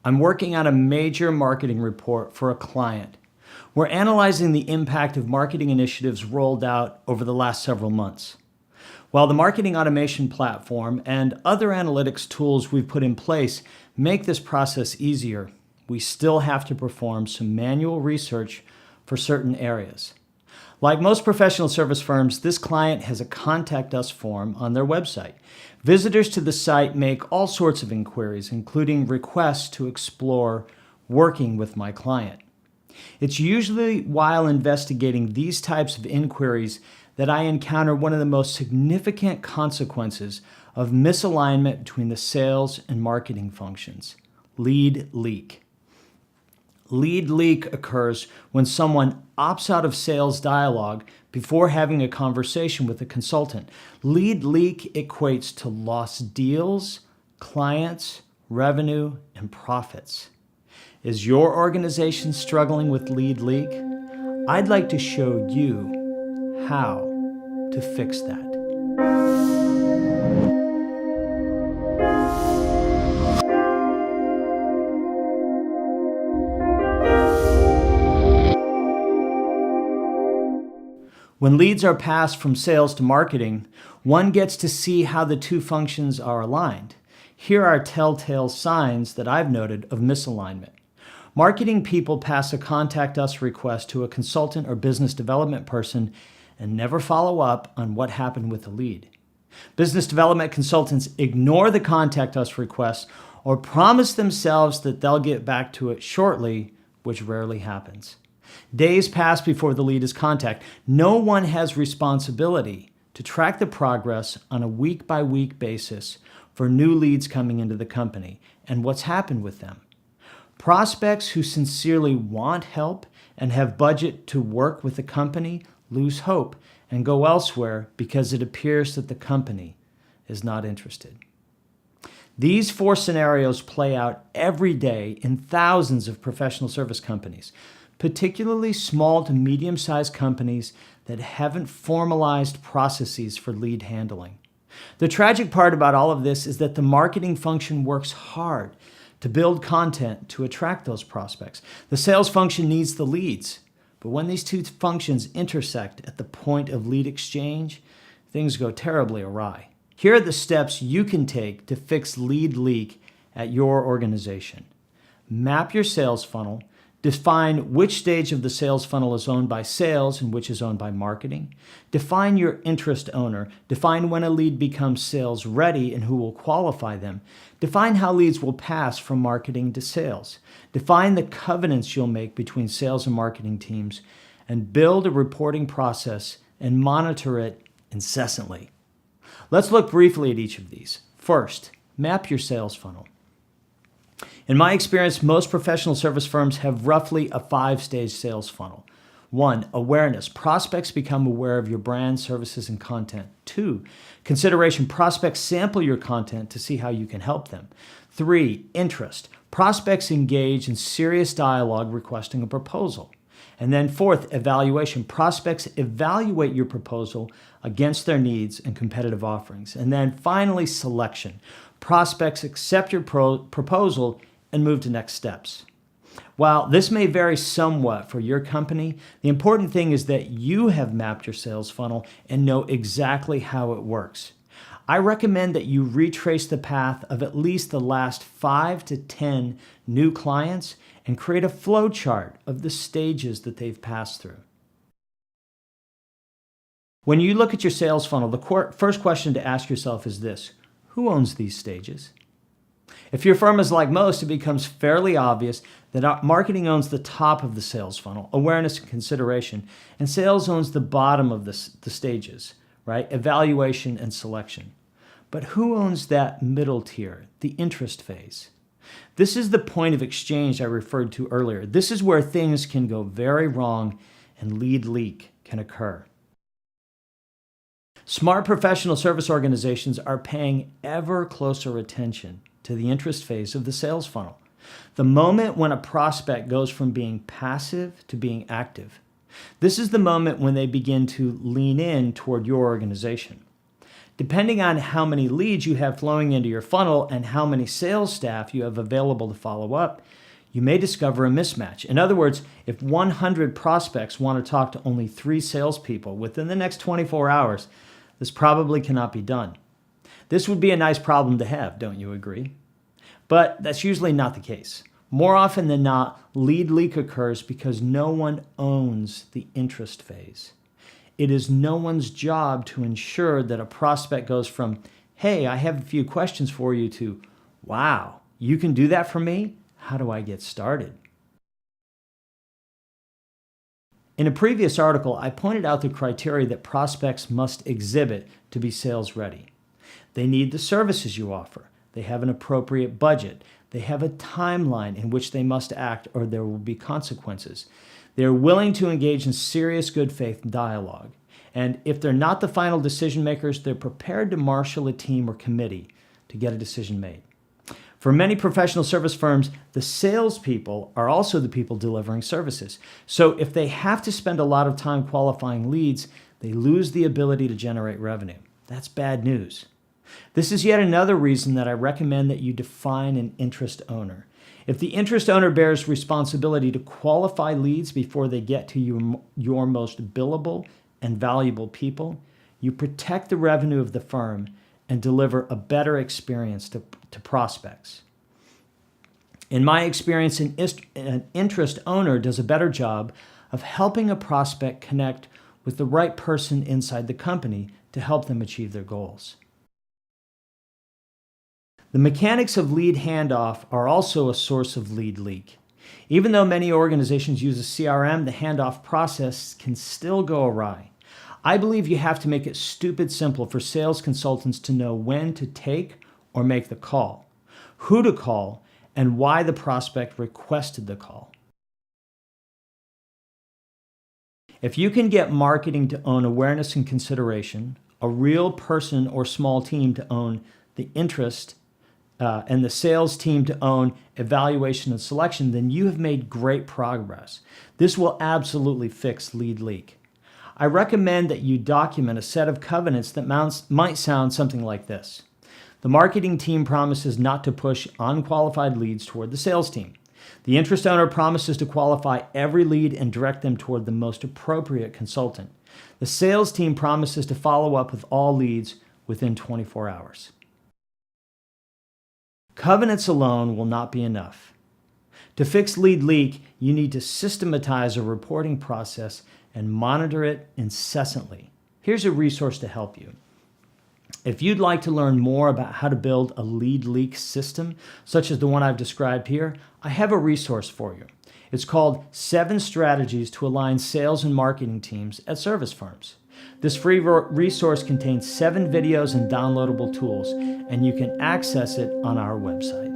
I'm working on a major marketing report for a client. We're analyzing the impact of marketing initiatives rolled out over the last several months. While the marketing automation platform and other analytics tools we've put in place make this process easier, we still have to perform some manual research for certain areas. Like most professional service firms, this client has a Contact Us form on their website. Visitors to the site make all sorts of inquiries, including requests to explore working with my client. It's usually while investigating these types of inquiries that I encounter one of the most significant consequences of misalignment between the sales and marketing functions: lead leak. Lead leak occurs when someone opts out of sales dialogue before having a conversation with a consultant. Lead leak equates to lost deals, clients, revenue, and profits. Is your organization struggling with lead leak? I'd like to show you how to fix that. When leads are passed from sales to marketing, one gets to see how the two functions are aligned. Here are telltale signs that I've noted of misalignment. Marketing people pass a Contact Us request to a consultant or business development person and never follow up on what happened with the lead. Business development consultants ignore the Contact Us request or promise themselves that they'll get back to it shortly, which rarely happens. Days pass before the lead is contacted. No one has responsibility to track the progress on a week-by-week basis for new leads coming into the company and what's happened with them. Prospects who sincerely want help and have budget to work with the company lose hope and go elsewhere because it appears that the company is not interested. These four scenarios play out every day in thousands of professional service companies, particularly small to medium-sized companies that haven't formalized processes for lead handling. The tragic part about all of this is that the marketing function works hard to build content to attract those prospects. The sales function needs the leads, but when these two functions intersect at the point of lead exchange, things go terribly awry. Here are the steps you can take to fix lead leak at your organization. Map your sales funnel. Define which stage of the sales funnel is owned by sales and which is owned by marketing. Define your interest owner. Define when a lead becomes sales ready and who will qualify them. Define how leads will pass from marketing to sales. Define the covenants you'll make between sales and marketing teams, and build a reporting process and monitor it incessantly. Let's look briefly at each of these. First, map your sales funnel. In my experience, most professional service firms have roughly a 5-stage sales funnel. 1, awareness. Prospects become aware of your brand, services, and content. 2, consideration. Prospects sample your content to see how you can help them. 3, interest. Prospects engage in serious dialogue requesting a proposal. And then 4th, evaluation. Prospects evaluate your proposal against their needs and competitive offerings. And then finally, selection. Prospects accept your proposal and move to next steps. While this may vary somewhat for your company, the important thing is that you have mapped your sales funnel and know exactly how it works. I recommend that you retrace the path of at least the last 5 to 10 new clients and create a flow chart of the stages that they've passed through. When you look at your sales funnel, the first question to ask yourself is this: who owns these stages? If your firm is like most, it becomes fairly obvious that marketing owns the top of the sales funnel, awareness and consideration, and sales owns the bottom of the stages, right? Evaluation and selection. But who owns that middle tier, the interest phase? This is the point of exchange I referred to earlier. This is where things can go very wrong and lead leak can occur. Smart professional service organizations are paying ever closer attention to the interest phase of the sales funnel. The moment when a prospect goes from being passive to being active. This is the moment when they begin to lean in toward your organization. Depending on how many leads you have flowing into your funnel and how many sales staff you have available to follow up, you may discover a mismatch. In other words, if 100 prospects want to talk to only 3 salespeople within the next 24 hours, this probably cannot be done. This would be a nice problem to have, don't you agree? But that's usually not the case. More often than not, lead leak occurs because no one owns the interest phase. It is no one's job to ensure that a prospect goes from, hey, I have a few questions for you, to, wow, you can do that for me? How do I get started? In a previous article, I pointed out the criteria that prospects must exhibit to be sales ready. They need the services you offer. They have an appropriate budget. They have a timeline in which they must act or there will be consequences. They are willing to engage in serious good faith dialogue. And if they're not the final decision makers, they're prepared to marshal a team or committee to get a decision made. For many professional service firms, the salespeople are also the people delivering services. So if they have to spend a lot of time qualifying leads, they lose the ability to generate revenue. That's bad news. This is yet another reason that I recommend that you define an interest owner. If the interest owner bears responsibility to qualify leads before they get to your most billable and valuable people, you protect the revenue of the firm and deliver a better experience to prospects. In my experience, an interest owner does a better job of helping a prospect connect with the right person inside the company to help them achieve their goals. The mechanics of lead handoff are also a source of lead leak. Even though many organizations use a CRM, the handoff process can still go awry. I believe you have to make it stupid simple for sales consultants to know when to take or make the call, who to call, and why the prospect requested the call. If you can get marketing to own awareness and consideration, a real person or small team to own the interest, and the sales team to own evaluation and selection, then you have made great progress. This will absolutely fix lead leak. I recommend that you document a set of covenants that might sound something like this. The marketing team promises not to push unqualified leads toward the sales team. The interest owner promises to qualify every lead and direct them toward the most appropriate consultant. The sales team promises to follow up with all leads within 24 hours. Covenants alone will not be enough. To fix lead leak, you need to systematize a reporting process and monitor it incessantly. Here's a resource to help you. If you'd like to learn more about how to build a lead leak system, such as the one I've described here, I have a resource for you. It's called 7 Strategies to Align Sales and Marketing Teams at Service Firms. This free resource contains 7 videos and downloadable tools, and you can access it on our website.